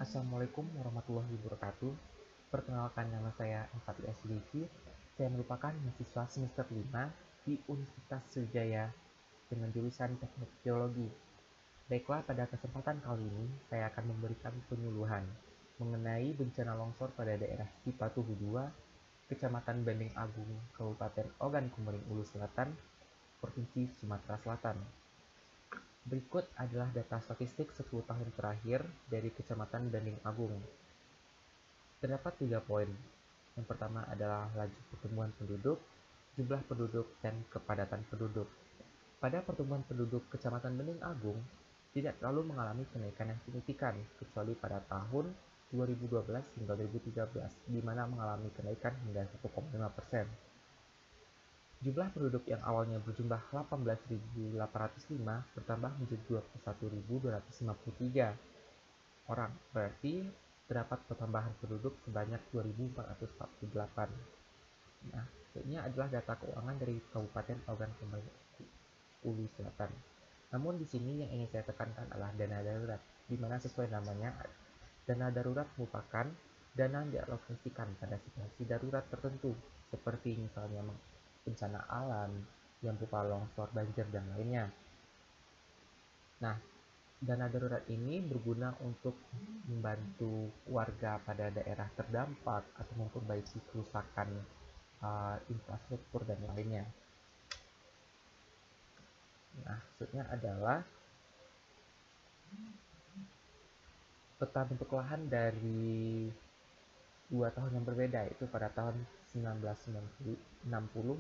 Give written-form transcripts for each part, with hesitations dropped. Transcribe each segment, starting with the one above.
Assalamualaikum warahmatullahi wabarakatuh. Perkenalkan, nama saya Enfati Asdiki. Saya merupakan mahasiswa semester 5 di Universitas Sriwijaya dengan jurusan Teknik Geologi. Baiklah, pada kesempatan kali ini saya akan memberikan penyuluhan mengenai bencana longsor pada daerah Cipatuhu 2, Kecamatan Banding Agung, Kabupaten Ogan Komering Ulu Selatan, Provinsi Sumatera Selatan. Berikut adalah data statistik 10 tahun terakhir dari Kecamatan Banding Agung. Terdapat 3 poin. Yang pertama adalah laju pertumbuhan penduduk, jumlah penduduk, dan kepadatan penduduk. Pada pertumbuhan penduduk Kecamatan Banding Agung tidak terlalu mengalami kenaikan yang signifikan, kecuali pada tahun 2012 hingga 2013, di mana mengalami kenaikan hingga 1,5%. Jumlah penduduk yang awalnya berjumlah 18.805 bertambah menjadi 21.253 orang, berarti terdapat pertambahan penduduk sebanyak 2.448. Nah, ini adalah data keuangan dari Kabupaten Ogan Komering Ulu Selatan. Namun di sini yang ingin saya tekankan adalah dana darurat, di mana sesuai namanya, dana darurat merupakan dana yang dialokasikan pada situasi darurat tertentu, seperti misalnya bencana alam yang berupa longsor, banjir, dan lainnya. Nah, dana darurat ini berguna untuk membantu warga pada daerah terdampak atau memperbaiki kerusakan infrastruktur dan lainnya. Nah, maksudnya adalah peta bentuk lahan dari 2 tahun yang berbeda, yaitu pada tahun 1960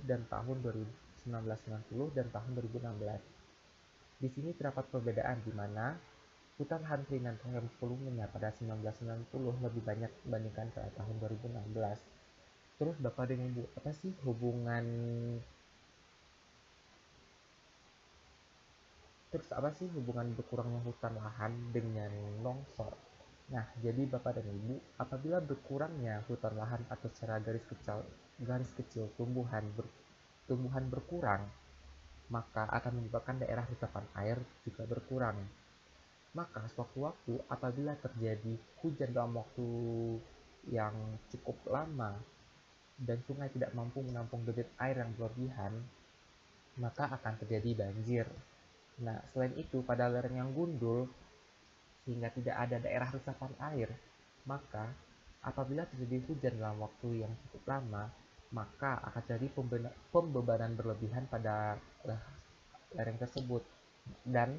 dan tahun 1990 dan tahun 2016. Di sini terdapat perbedaan di mana hutan lahan Trinidad yang volumenya pada 1990 lebih banyak dibandingkan pada tahun 2016. Terus Bapak dan Ibu, apa sih hubungan berkurangnya hutan lahan dengan longsor? Nah, jadi Bapak dan Ibu, apabila berkurangnya hutan lahan atau secara garis kecil tumbuhan berkurang, maka akan menyebabkan daerah resapan air juga berkurang. Maka sewaktu-waktu apabila terjadi hujan dalam waktu yang cukup lama dan sungai tidak mampu menampung debit air yang berlebihan, maka akan terjadi banjir. Nah, selain itu, pada lereng yang gundul sehingga tidak ada daerah resapan air, maka apabila terjadi hujan dalam waktu yang cukup lama, maka akan terjadi pembebanan berlebihan pada lereng tersebut, dan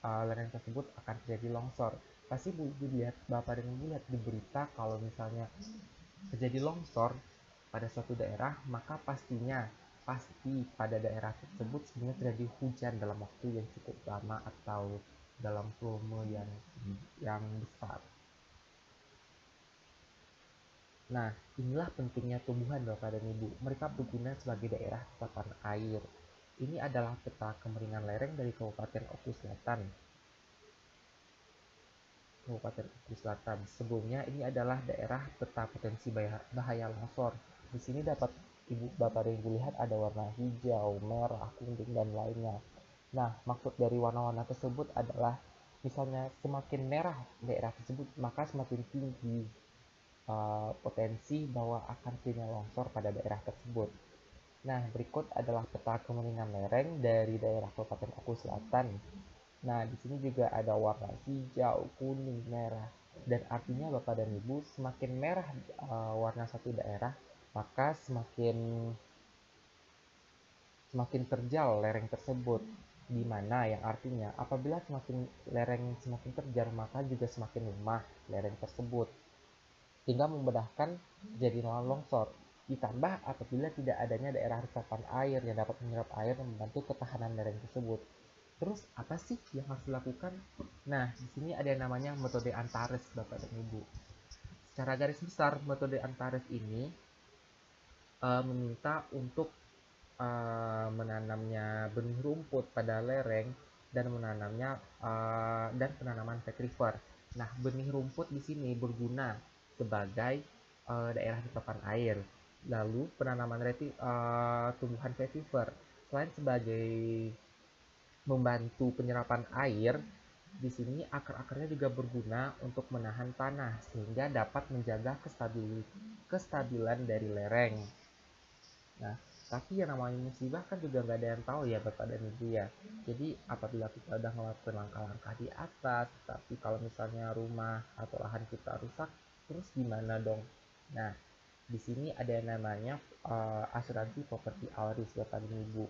lereng tersebut akan terjadi longsor. Pasti Bapak dan Ibu lihat di berita kalau misalnya terjadi longsor pada suatu daerah, maka pasti pada daerah tersebut sebenarnya terjadi hujan dalam waktu yang cukup lama atau dalam volume yang besar. Nah, inilah pentingnya tumbuhan Bapak dan Ibu. Mereka berguna sebagai daerah resapan air. Ini adalah peta kemiringan lereng dari Kabupaten Oku Selatan. Sebelumnya ini adalah daerah peta potensi bahaya longsor. Di sini dapat Bapak dan Ibu lihat ada warna hijau, merah, kuning, dan lainnya. Nah, maksud dari warna-warna tersebut adalah misalnya semakin merah daerah tersebut, maka semakin tinggi potensi bahwa akan terjadinya longsor pada daerah tersebut. Nah, berikut adalah peta kemiringan lereng dari daerah Kabupaten Oku Selatan. Nah, di sini juga ada warna hijau, kuning, merah, dan artinya Bapak dan Ibu, semakin merah warna satu daerah, maka semakin terjal lereng tersebut, di mana yang artinya apabila lereng semakin terjal, maka juga semakin lemah lereng tersebut, sehingga memudahkan terjadinya longsor. Ditambah apabila tidak adanya daerah resapan air yang dapat menyerap air dan membantu ketahanan lereng tersebut. Terus apa sih yang harus dilakukan? Nah, di sini ada yang namanya metode Antares, Bapak dan Ibu. Secara garis besar, metode Antares ini meminta untuk menanamnya benih rumput pada lereng dan penanaman vetiver. Nah, benih rumput di sini berguna sebagai daerah resapan air. Lalu penanaman tumbuhan vetiver selain sebagai membantu penyerapan air, Di sini akar-akarnya juga berguna untuk menahan tanah sehingga dapat menjaga kestabilan dari lereng. Nah, tapi yang namanya musibah kan juga nggak ada yang tahu ya Bapak dan Ibu ya. Jadi apabila kita udah ngelakuin langkah-langkah di atas, tapi kalau misalnya rumah atau lahan kita rusak, terus gimana dong? Nah, di sini ada yang namanya asuransi properti all risk Bapak dan Ibu.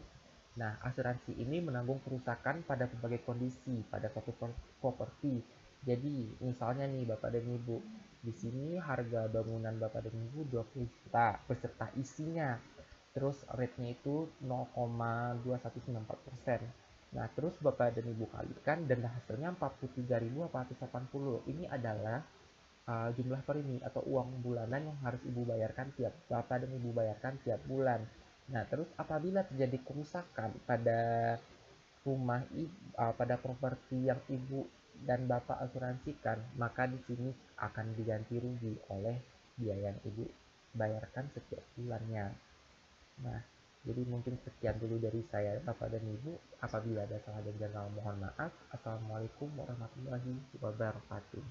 Nah, asuransi ini menanggung kerusakan pada berbagai kondisi pada suatu properti. Jadi, misalnya nih Bapak dan Ibu, di sini harga bangunan Bapak dan Ibu 20 juta beserta isinya. Terus rate-nya itu 0,2194%. Nah, terus Bapak dan Ibu kalikan dan hasilnya 43.880. Ini adalah jumlah premi atau uang bulanan yang harus Ibu bayarkan tiap Bapak dan Ibu bayarkan tiap bulan. Nah, terus apabila terjadi kerusakan pada pada properti yang Ibu dan Bapak asuransikan, maka di sini akan diganti rugi oleh biaya yang Ibu bayarkan setiap bulannya. Nah, jadi mungkin sekian dulu dari saya Bapak dan Ibu. Apabila ada salah dan janggal mohon maaf. Assalamualaikum warahmatullahi wabarakatuh.